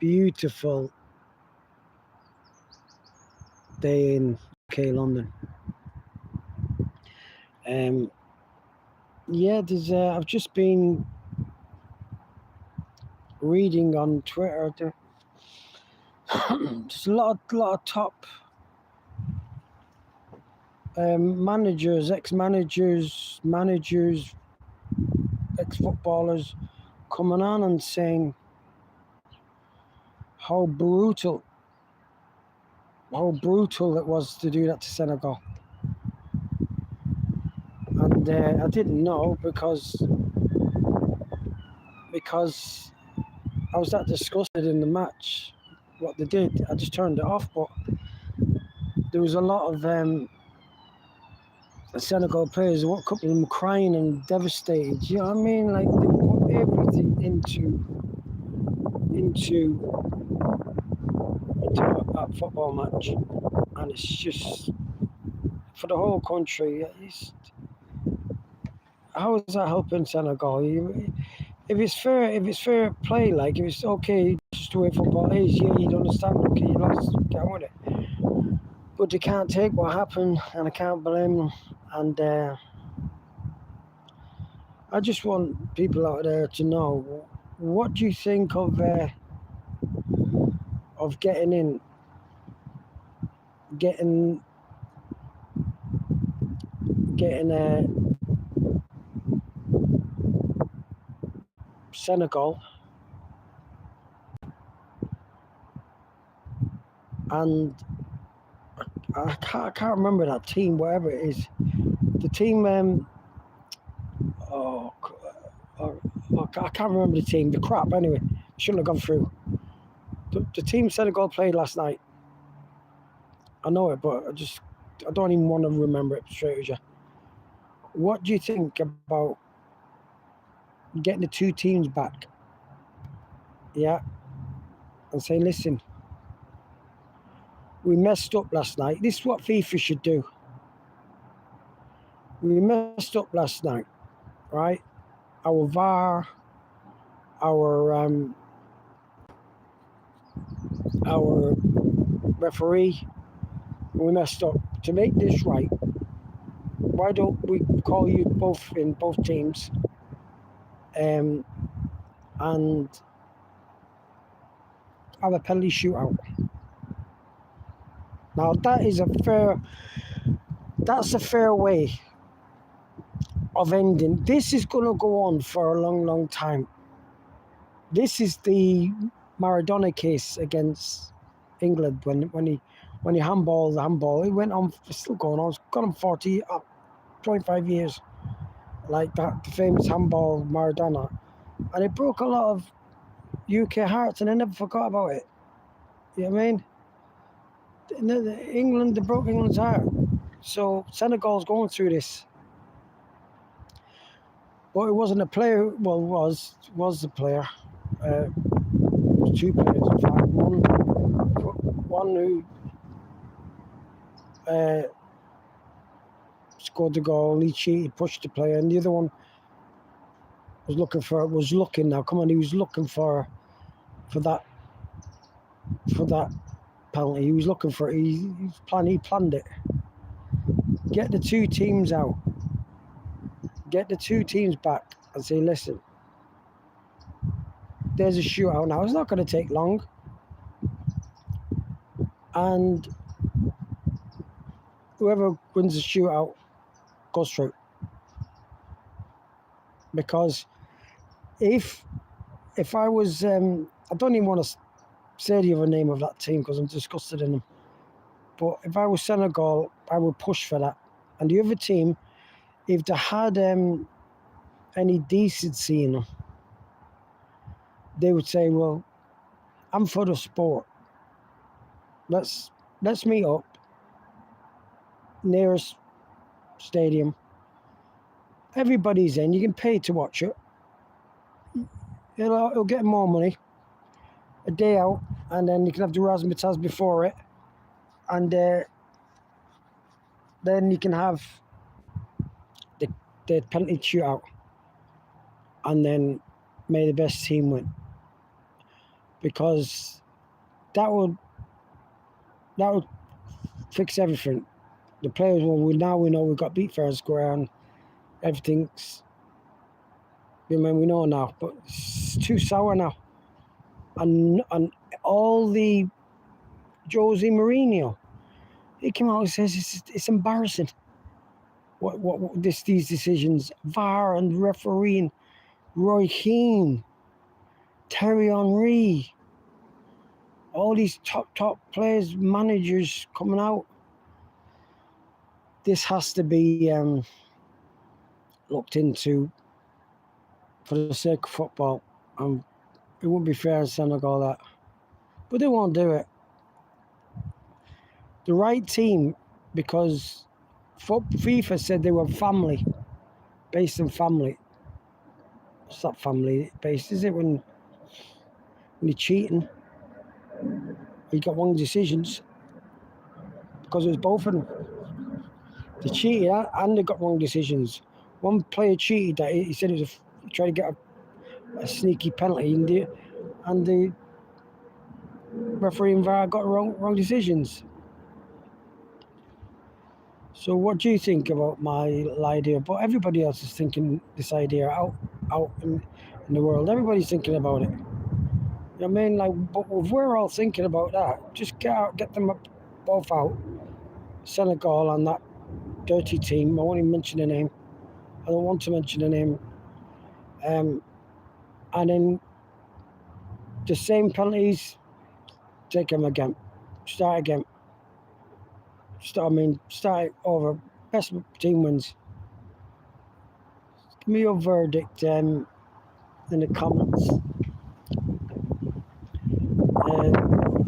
beautiful day in UK, London. I've just been reading on Twitter. There's a lot of top managers, ex-managers, ex-footballers coming on and saying how brutal it was to do that to Senegal. And I didn't know because I was that disgusted in the match what they did. I just turned it off, but there was a lot of Senegal players, a couple of them crying and devastated. You know what I mean? Like they put everything into a football match, and it's just for the whole country. How is that helping Senegal? If it's fair play, like if it's okay, just the way football is, yeah, you'd understand. Okay, you lost, get on with it. But they can't take what happened, and I can't blame them. And I just want people out there to know, what do you think of getting Senegal and I can't remember that team, whatever it is. The team, I can't remember the team. The crap, anyway. Shouldn't have gone through. The team Senegal played last night. I know it, but I don't even want to remember it straight with you. What do you think about getting the two teams back? Yeah. And saying, listen, we messed up last night. This is what FIFA should do. We messed up last night, right? Our VAR, our referee, we messed up. To make this right, why don't we call you both in both teams and have a penalty shootout? Now that's a fair way of ending. This is going to go on for a long, long time. This is the Maradona case against England when he handballed the handball. It went on, it's still going on. It's gone on 25 years. Like that, the famous handball Maradona. And it broke a lot of UK hearts, and I never forgot about it. You know what I mean? They broke England's heart. So Senegal's going through this. But it wasn't a player, well, it was the player. Two players, in fact. One who scored the goal, he cheated, pushed the player, and the other one was looking for that penalty. He was looking for it. He planned it. Get the two teams out. Get the two teams back and say, listen, there's a shootout now. It's not going to take long. And whoever wins the shootout goes through. Because if I was, I don't even want to say the other name of that team because I'm disgusted in them. But if I was Senegal, I would push for that. And the other team, if they had any decency in them, they would say, well, I'm for the sport. Let's meet up nearest stadium. Everybody's in. You can pay to watch it. It'll get more money. A day out, and then you can have the razzmatazz before it, and then you can have the penalty shootout, and then may the best team win. because that would fix everything. The players will now we know we got beat fair and square and everything's. We know now, but it's too sour now. And all the Jose Mourinho, he came out and says it's embarrassing. What these decisions, VAR and refereeing, Roy Keane, Thierry Henry, all these top players, managers coming out. This has to be looked into for the sake of football. It wouldn't be fair in Senegal that, but they won't do it. The right team, because FIFA said they were family, based on family. It's not family based, is it? When you're cheating, you got wrong decisions, because it was both of them. They cheated and they got wrong decisions. One player cheated that he said it was trying to get a sneaky penalty, and the referee and VAR got wrong decisions. So what do you think about my idea? But everybody else is thinking this idea out in the world. Everybody's thinking about it. You know what I mean? But if we're all thinking about that, just get them both out. Senegal and that dirty team. I won't even mention the name. I don't want to mention the name. And then the same penalties, take them again. Start again. Start it over. Best team wins. Give me your verdict in the comments.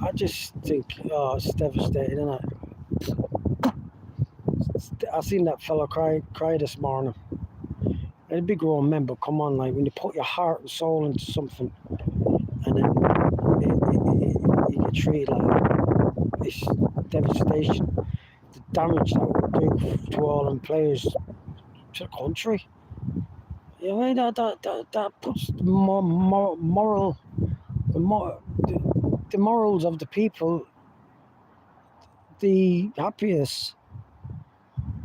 I just think, it's devastating, isn't it? I seen that fella cry this morning. And a big grown man, but come on, when you put your heart and soul into something, and then you get treated like this devastation, the damage that would do to all them players, to the country. You know, that puts the morals of the people, the happiness.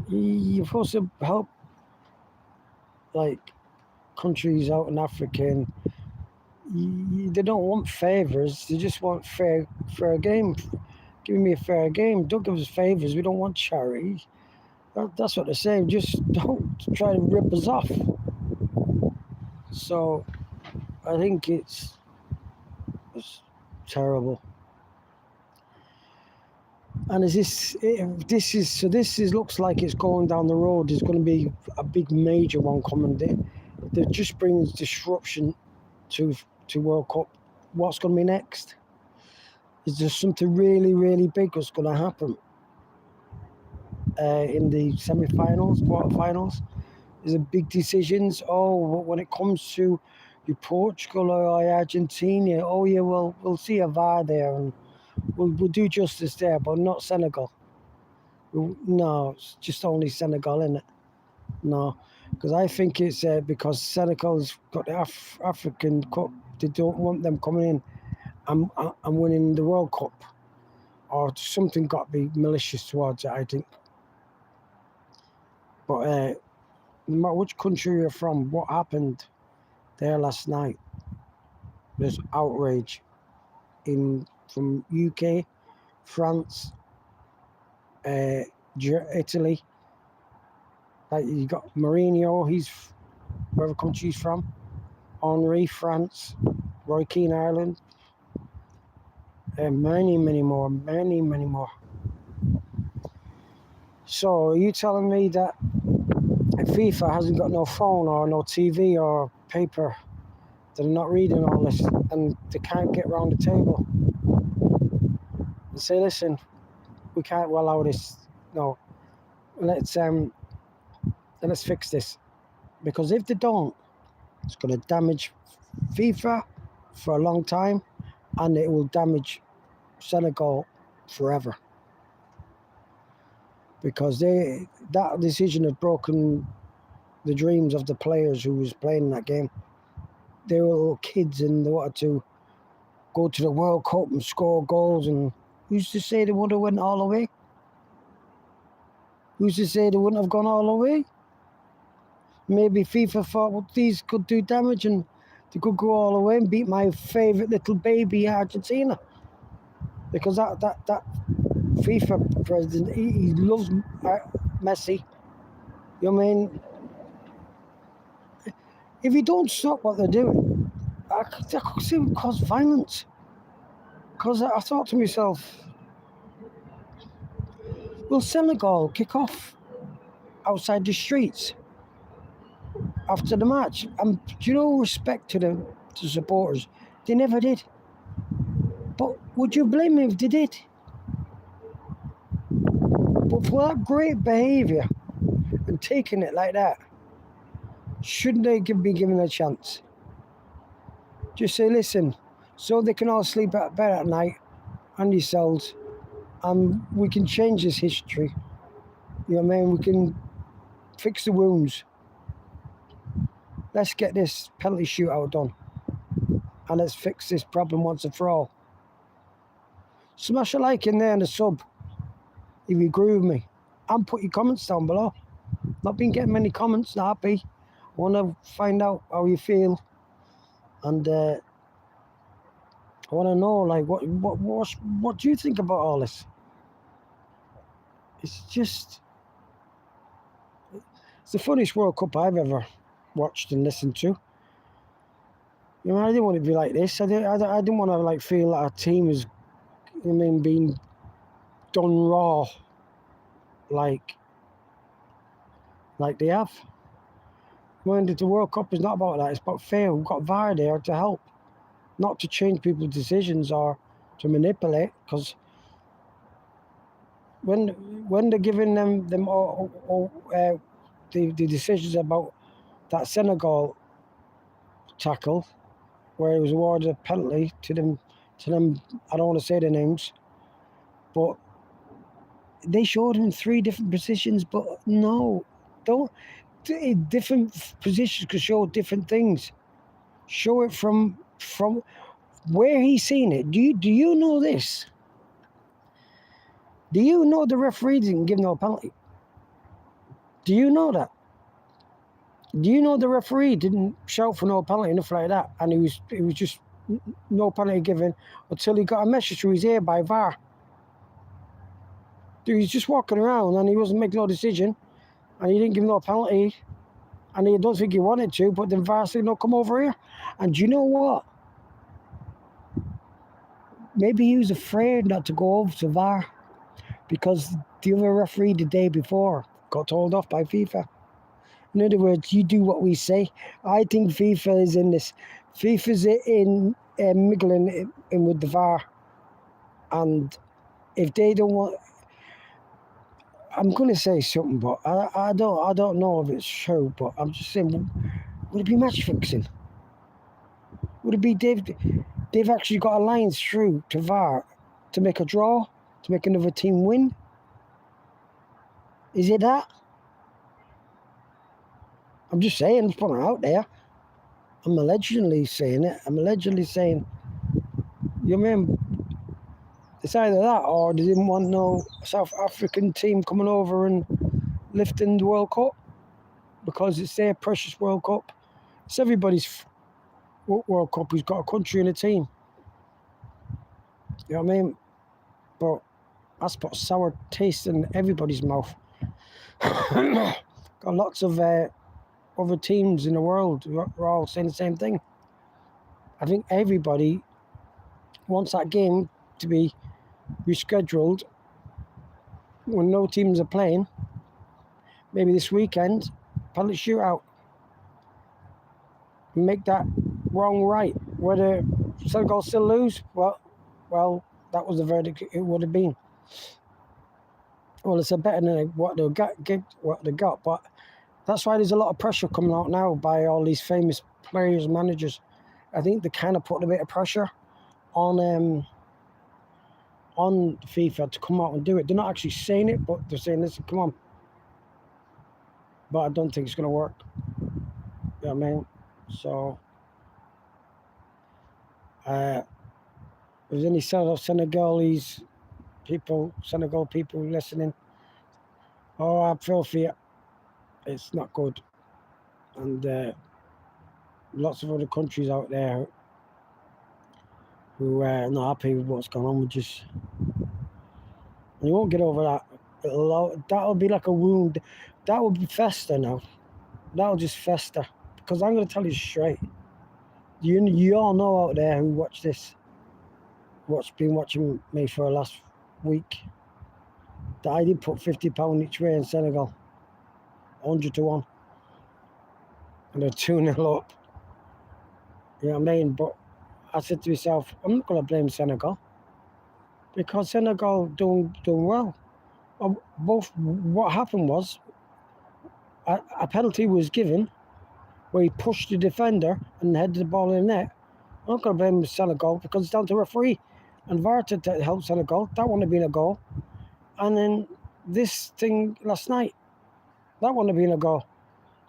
You're supposed to help countries out in Africa, and they don't want favours, they just want fair game. Give me a fair game. Don't give us favours. We don't want charity. That's what they're saying. Just don't try to rip us off. So I think it's terrible. And this looks like it's going down the road. There's going to be a big major one coming. That just brings disruption to World Cup. What's going to be next? Is there something really, really big that's going to happen in the semi-finals, quarter-finals? Is there big decisions? When it comes to your Portugal or Argentina, yeah, we'll see a VAR there, and we'll do justice there, but not Senegal. No, it's just only Senegal, isn't it? No, because I think it's because Senegal's got the African Cup. They don't want them coming in and winning the World Cup, or something got to be malicious towards it, I think. But no matter which country you're from, what happened there last night, there's outrage from UK, France, Italy. You got Mourinho, he's wherever country he's from. Henry, France. Roy Keane, Ireland. And many more. So are you telling me that FIFA hasn't got no phone or no TV or paper? They're not reading all this, and they can't get round the table and say, listen, we can't allow this. No, let's fix this, because if they don't, it's going to damage FIFA for a long time, and it will damage Senegal forever, because that decision has broken the dreams of the players who was playing that game. They were little kids and they wanted to go to the World Cup and score goals. And who's to say they would have went all the way? Who's to say they wouldn't have gone all the way? Maybe FIFA thought, well, these could do damage and they could go all the way and beat my favourite little baby Argentina. Because that FIFA president, he loves Messi. You know what I mean? If you don't stop what they're doing, I could see it cause violence. Because I thought to myself, will Senegal kick off outside the streets after the match? And do you know, respect to the supporters, they never did. But would you blame me if they did? But for that great behaviour and taking it like that, shouldn't they be given a chance? Just say, listen, so they can all sleep at bed at night and yourselves, and we can change this history. You know what I mean? We can fix the wounds. Let's get this penalty shootout done. And let's fix this problem once and for all. Smash a like in there and a sub if you agree with me. And put your comments down below. Not been getting many comments, not happy. I want to find out how you feel. And I want to know, like, what do you think about all this? It's just... It's the funniest World Cup I've ever watched and listened to. You know, I didn't want to be like this. I didn't want to, like, feel like our team is, I mean, being done raw, like they have. When the World Cup is not about that, it's about fair. We've got VAR there to help, not to change people's decisions or to manipulate. Because when they're giving them all the decisions about that Senegal tackle, where it was awarded a penalty to them, I don't want to say their names, but they showed him 3 different positions. But no, don't. Different positions could show different things. Show it from where he's seen it. Do you know this? Do you know the referee didn't give no penalty? Do you know that? Do you know the referee didn't shout for no penalty, nothing like that, and it was just no penalty given until he got a message through his ear by VAR. He was just walking around and he wasn't making no decision, and he didn't give no penalty, and I don't think he wanted to, but then VAR said, no, come over here. And do you know what? Maybe he was afraid not to go over to VAR because the other referee the day before got told off by FIFA. In other words, you do what we say. I think FIFA is in this. FIFA's in miggling in with the VAR. And if they don't want... I'm going to say something, but I don't know if it's true, but I'm just saying, would it be match fixing? Would it be they've actually got a line through to VAR to make a draw, to make another team win? Is it that? I'm just saying, I'm putting it out there. I'm allegedly saying it. I'm allegedly saying, you know what I mean? It's either that or they didn't want no South African team coming over and lifting the World Cup because it's their precious World Cup. It's everybody's World Cup who's got a country and a team. You know what I mean? But that's put sour taste in everybody's mouth. Got lots of other teams in the world who are all saying the same thing. I think everybody wants that game to be rescheduled when no teams are playing. Maybe this weekend, penalty shootout. Make that wrong right. Whether Senegal still lose, well, that was the verdict it would have been. Well, it's a better than what they got, but that's why there's a lot of pressure coming out now by all these famous players, managers. I think they kind of put a bit of pressure on FIFA to come out and do it. They're not actually saying it, but they're saying, listen, come on. But I don't think it's going to work. You know what I mean? So, If there's any Senegal people listening, oh, I feel for you. It's not good. And lots of other countries out there who are not happy with what's going on with us. And you won't get over that. That'll be like a wound. That will be fester now. That'll just fester. Because I'm going to tell you straight. You all know out there who watch this, been watching me for the last week, that I did put £50 each way in Senegal. 100-1. And they're 2-0 up. You know what I mean? But I said to myself, I'm not going to blame Senegal. Because Senegal doing well. Both, what happened was, a penalty was given where he pushed the defender and headed the ball in the net. I'm not going to blame Senegal because it's down to referee and VAR to help Senegal. That wouldn't have been a goal. And then this thing last night, that wouldn't have been a goal.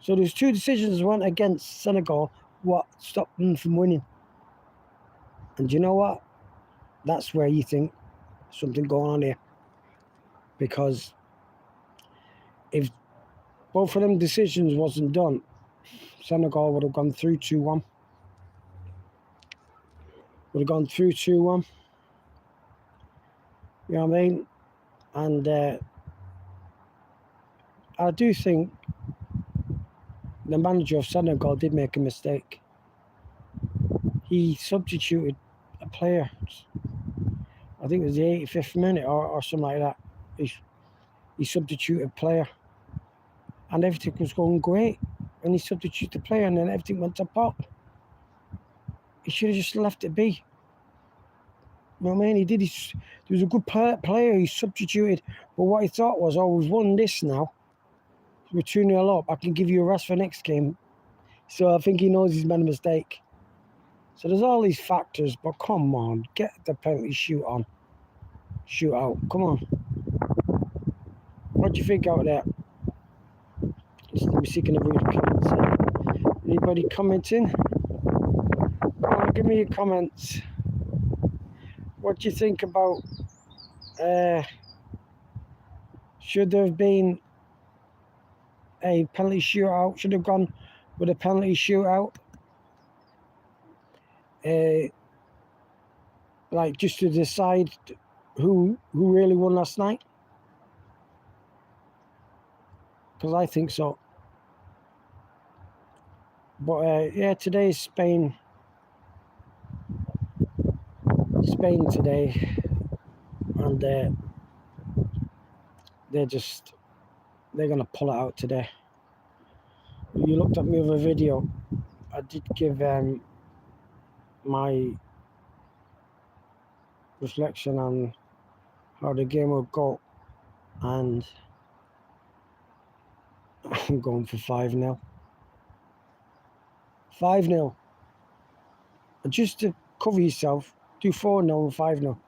So there's two decisions went against Senegal, what stopped them from winning. And you know what? That's where you think something going on here. Because if both of them decisions wasn't done, Senegal would have gone through 2-1. Would have gone through 2-1. You know what I mean? And I do think the manager of Senegal did make a mistake. He substituted a player. I think it was the 85th minute or something like that. He substituted a player. And everything was going great. And he substituted the player and then everything went to pot. He should have just left it be. You know what I mean? He did. There was a good player he substituted. But what he thought was, oh, we've won this now. We're 2-0 up. I can give you a rest for next game. So I think he knows he's made a mistake. So there's all these factors. But come on. Get the penalty shoot on. Shoot out. Come on. What do you think out there? Let me see, can I read the comments? Anybody commenting? Give me your comments. What do you think about should there have been a penalty shootout? Should have gone with a penalty shootout? Like just to decide who really won last night? Because I think so. But yeah, today is Spain. Spain today, and they're gonna pull it out today. You looked at my other video. I did give my reflection on how the game will go, and I'm going for 5-0. 5-0. Just to cover yourself, do 4-0 and 5-0.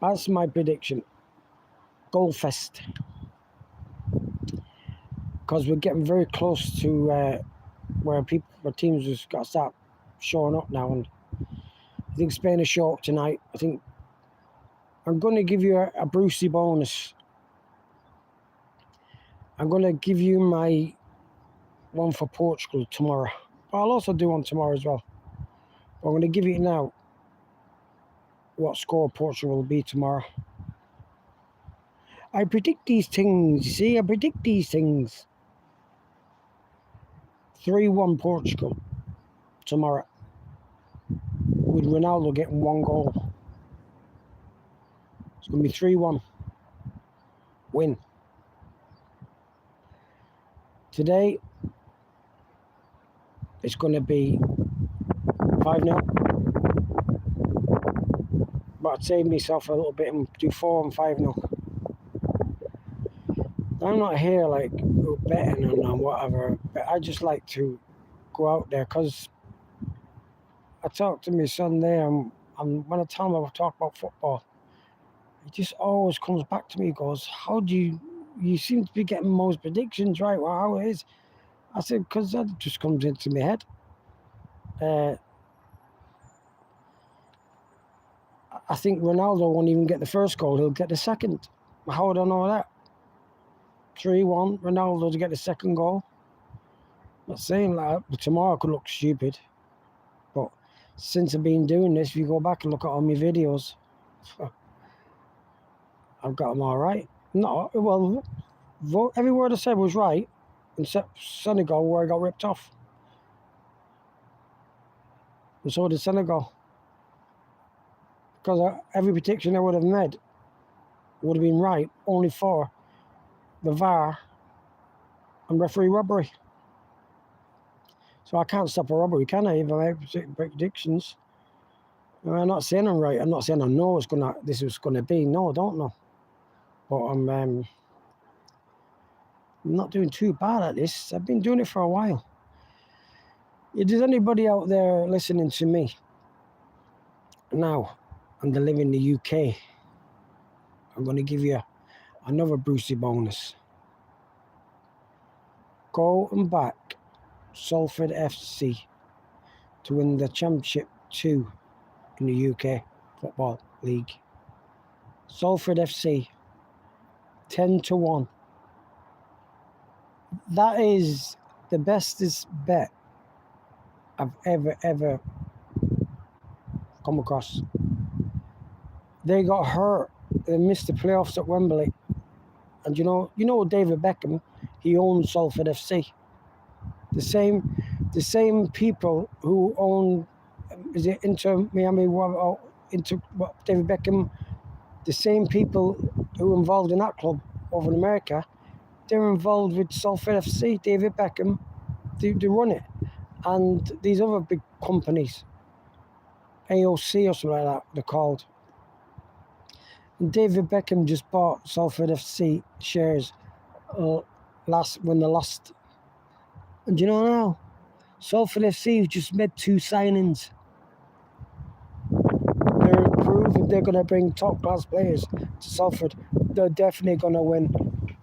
That's my prediction. Goal fest. Because we're getting very close to where teams just got to start showing up now. And I think Spain is show up tonight. I think I'm going to give you a Brucey bonus. I'm going to give you my one for Portugal tomorrow. But I'll also do one tomorrow as well. But I'm going to give you now what score Portugal will be tomorrow. I predict these things. You see, I predict these things. 3-1 Portugal tomorrow. With Ronaldo getting one goal. It's going to be 3-1. Win. Today, it's going to be 5-0. But I'd save myself a little bit and do 4 and 5-0. I'm not here like betting and whatever, but I just like to go out there because I talk to my son there and when I tell him I talk about football, he just always comes back to me and goes, how do you seem to be getting most predictions right? Well, how it is? I said, because that just comes into my head. I think Ronaldo won't even get the first goal. He'll get the second. How would I know that? 3-1, Ronaldo to get the second goal. Not saying that, but tomorrow I could look stupid. But since I've been doing this, if you go back and look at all my videos, I've got them all right. No, well, every word I said was right, except Senegal, where I got ripped off. And so did Senegal. Because every prediction I would have made would have been right, only for the VAR and referee robbery. So I can't stop a robbery, can I? If I make predictions. I'm not saying I'm right. I'm not saying I know this was gonna be. No, I don't know. But I'm not doing too bad at this. I've been doing it for a while. If there's anybody out there listening to me now and they live in the UK, I'm going to give you another Brucey bonus. Go and back Salford FC to win the Championship 2 in the UK Football League. Salford FC, 10-1. That is the bestest bet I've ever come across. They got hurt. They missed the playoffs at Wembley. And you know David Beckham, he owns Salford FC. The same people who own, is it Inter Miami, or David Beckham, the same people who are involved in that club over in America, they're involved with Salford FC. David Beckham, they run it. And these other big companies, AOC or something like that, they're called. And David Beckham just bought Salford FC shares when they lost. And you know now, Salford FC have just made 2 signings. They're proving they're going to bring top-class players to Salford. They're definitely going to win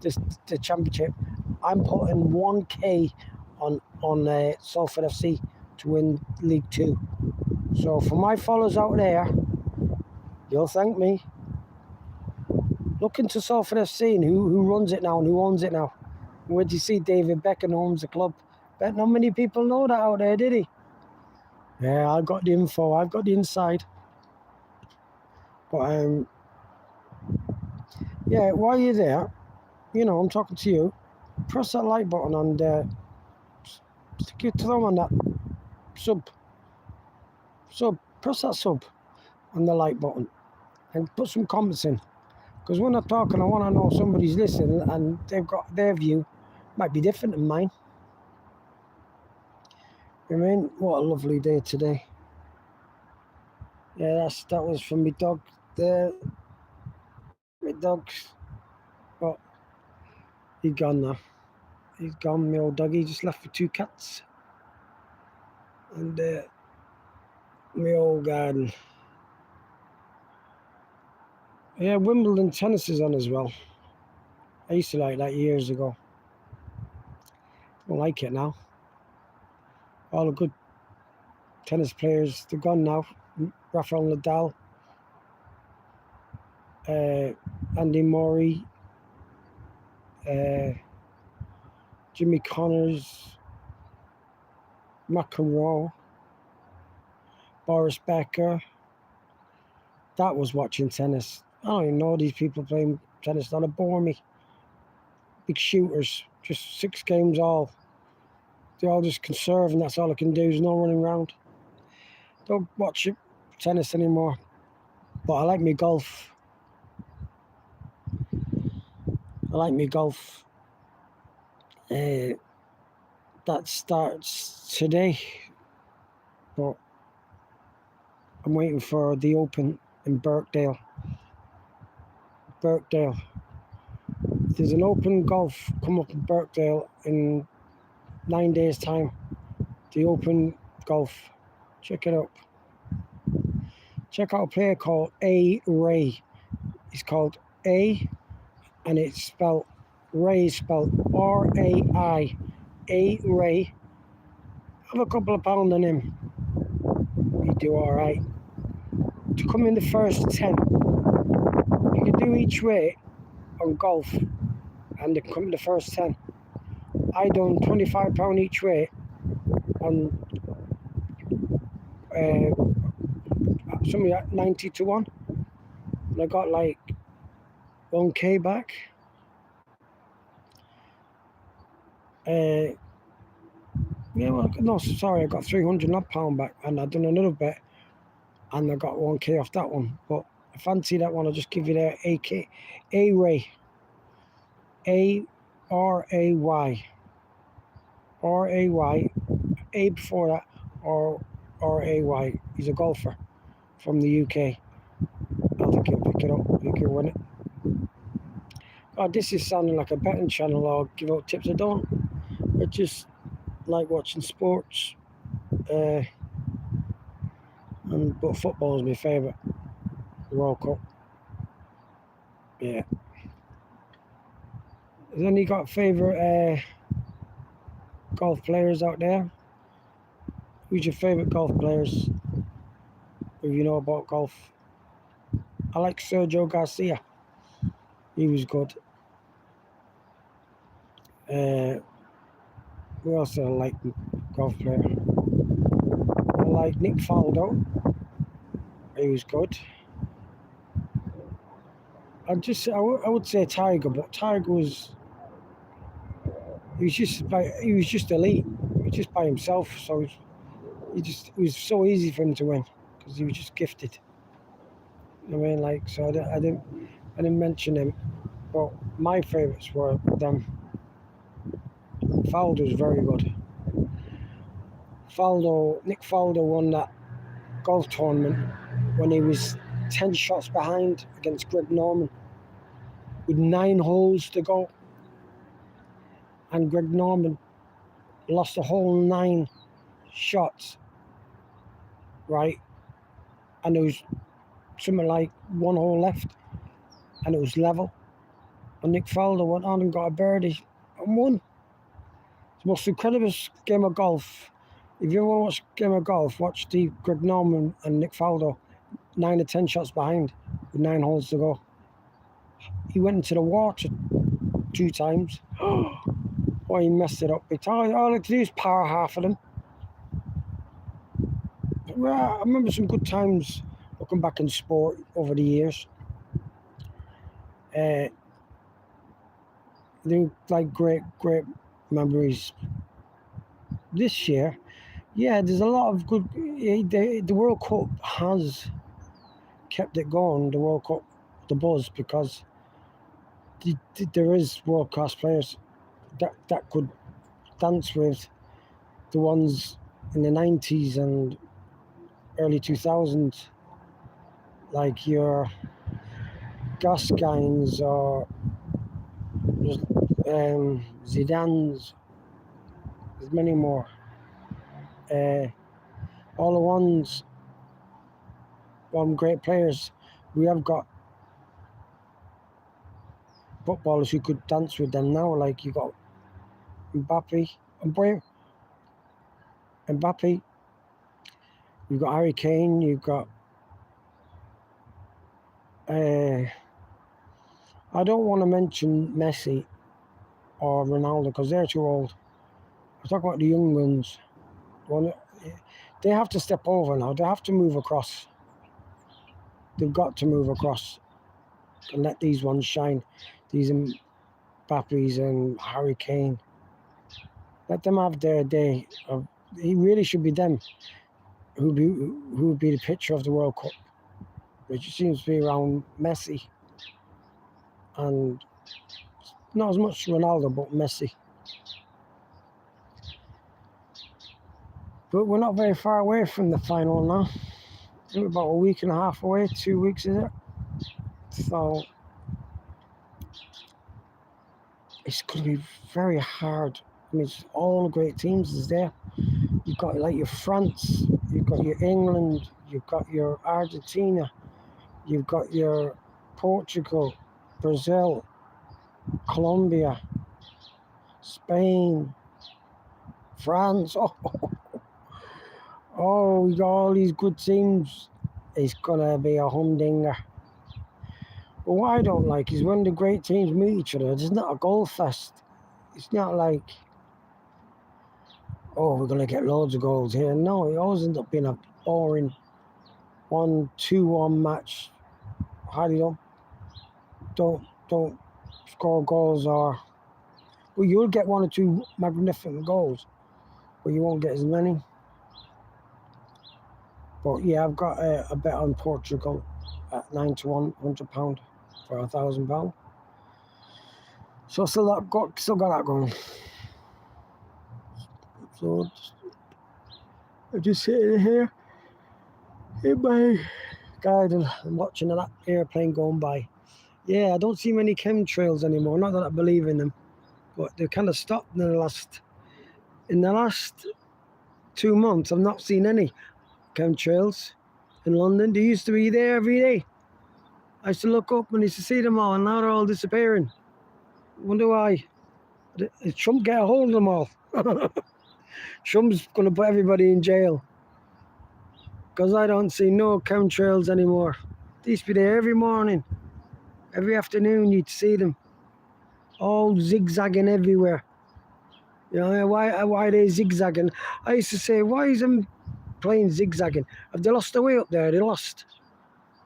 the championship. I'm putting 1k on Salford FC to win League 2. So for my followers out there, you'll thank me. Look into Salford FC and who runs it now and who owns it now. Where do you see David Beckham owns the club? Bet not many people know that out there, did he? Yeah, I got the info. I've got the inside. But yeah, while you're there, I'm talking to you. Press that like button and stick your thumb on that sub. Press that sub and the like button and put some comments in. Because when I'm talking, I want to know somebody's listening and they've got their view might be different than mine. I mean, what a lovely day today. Yeah, that was from my dog there. My dog, but he's gone now. He's gone, my old doggy, just left with 2 cats. And my old garden. Yeah, Wimbledon tennis is on as well. I used to like that years ago. I don't like it now. All the good tennis players, they're gone now. Rafael Nadal, Andy Murray, Jimmy Connors, McEnroe, Boris Becker. That was watching tennis. I don't even know these people playing tennis. That'll bore me. Big shooters, just 6 games all. They all just conserve, and that's all I can do. There's no running around. Don't watch tennis anymore. But I like me golf. That starts today. But I'm waiting for the Open in Birkdale. There's an Open golf come up in Birkdale in 9 days' time. The Open golf. Check it out. Check out a player called A. Ray. He's called A, and it's spelled Ray, spelled R-A-I. A. Ray. Have a couple of pounds on him. He do all right. to come in the first 10. You can do each way on golf, and they come in the first 10. I done £25 each way on something at 90 to 1, and I got like 1k back. Yeah, well, no, sorry, I got £300 back, and I done another bet, and I got 1k off that one. But I fancy that one. I'll just give you the A-Ray, A-R-A-Y, R-A-Y, A before that, R-A-Y. He's a golfer from the UK. I think he'll pick it up. I think he'll win it. God, this is sounding like a betting channel. I'll give out tips. I don't. I just like watching sports. But football is my favourite. The World Cup. Yeah. Has any got favourite golf players out there? Who's your favourite golf players? If you know about golf. I like Sergio Garcia. He was good. Who else do I like golf player? I like Nick Faldo. He was good. I would say Tiger, but Tiger was just elite. He was just by himself, so it was so easy for him to win because he was just gifted. I mean, like, so I didn't mention him, but my favourites were them. Faldo was very good. Nick Faldo won that golf tournament when he was 10 shots behind against Greg Norman with 9 holes to go, and Greg Norman lost the whole 9 shots, right? And there was something like 1 hole left, and it was level. And Nick Faldo went on and got a birdie and won. It's the most incredible game of golf. If you ever want to watch a game of golf, watch the Greg Norman and Nick Faldo, 9 or 10 shots behind with 9 holes to go. He went into the water 2 times. Oh, he messed it up. All I had to do is power half of them. I remember some good times looking back in sport over the years. They were like great memories. This year, yeah, there's a lot of good. The World Cup has kept it going. The World Cup, the buzz, because there is world-class players that could dance with the ones in the 90s and early 2000s, like your Gascoignes or Zidane's. There's many more. All the ones, great players. We have got footballers who could dance with them now. Like you got Mbappe. You've got Harry Kane. You've got. I don't want to mention Messi or Ronaldo because they're too old. I talk about the young ones. They have to step over now. They have to move across. They've got to move across and let these ones shine. These Mbappes and Harry Kane. Let them have their day. It really should be them who would be the picture of the World Cup, which seems to be around Messi and not as much Ronaldo, but Messi. But we're not very far away from the final now. We're about a week and a half away, 2 weeks, is it? So it's going to be very hard. I mean, it's all the great teams is there. You've got like your France, you've got your England, you've got your Argentina, you've got your Portugal, Brazil, Colombia, Spain, France. Oh, we got all these good teams it's going to be a humdinger. But what I don't like is when the great teams meet each other, it's not a goal fest. It's not like, oh, we're going to get loads of goals here. No, it always ends up being a boring 1-2-1 match. Hardly don't score goals, or well, you'll get 1 or 2 magnificent goals, but you won't get as many. But yeah, I've got a bet on Portugal at 9-1, £100 for £1,000. So still got that going. So I'm just sitting here in my garden and watching that airplane going by. Yeah, I don't see many chemtrails anymore. Not that I believe in them, but they've kind of stopped in the last 2 months. I've not seen any chemtrails in London. They used to be there every day. I used to look up and used to see them all, and now they're all disappearing. Wonder why? Did Trump get a hold of them all? Trump's going to put everybody in jail. Because I don't see no chemtrails anymore. They used to be there every morning. Every afternoon you'd see them. All zigzagging everywhere. You know, why are they zigzagging? I used to say, why is them playing zigzagging? Have they lost their way up there? They lost.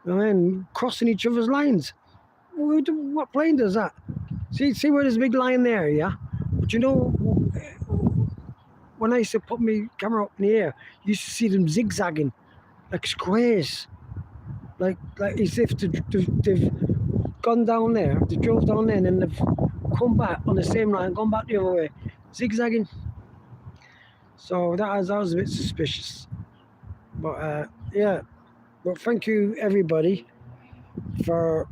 You know, and crossing each other's lines. What plane does that? See where there's a big line there, yeah? But you know, when I used to put my camera up in the air, you used to see them zigzagging, like squares. Like as if they've gone down there, they drove down there, and then they've come back on the same line, gone back the other way, zigzagging. So that was a bit suspicious. But yeah, but thank you everybody for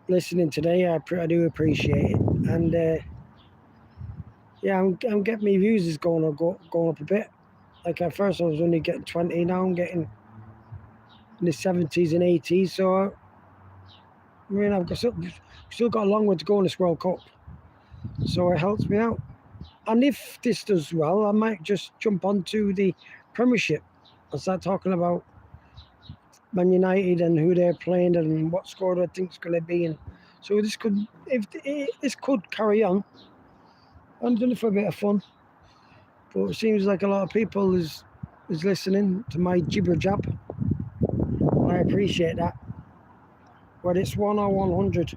listening today. I do appreciate it, and yeah, I'm getting my views is going up a bit. Like at first I was only getting 20, now I'm getting in the 70s and 80s. So I mean, I've still got a long way to go in this World Cup, so it helps me out. And if this does well, I might just jump onto the Premiership and start talking about Man United and who they're playing and what score I think it's going to be. And so this could carry on. I'm doing it for a bit of fun, but it seems like a lot of people is listening to my jibber jab. I appreciate that. But it's 1 or 100.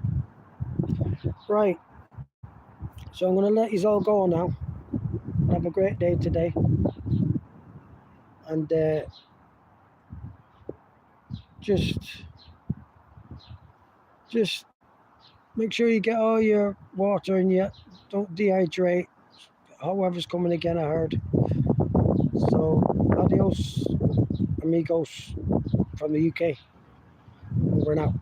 Right. So I'm going to let you all go now. Have a great day today. And just make sure you get all your water and you don't dehydrate. Hot weather's coming again, I heard. So adios, amigos from the UK. Over and out.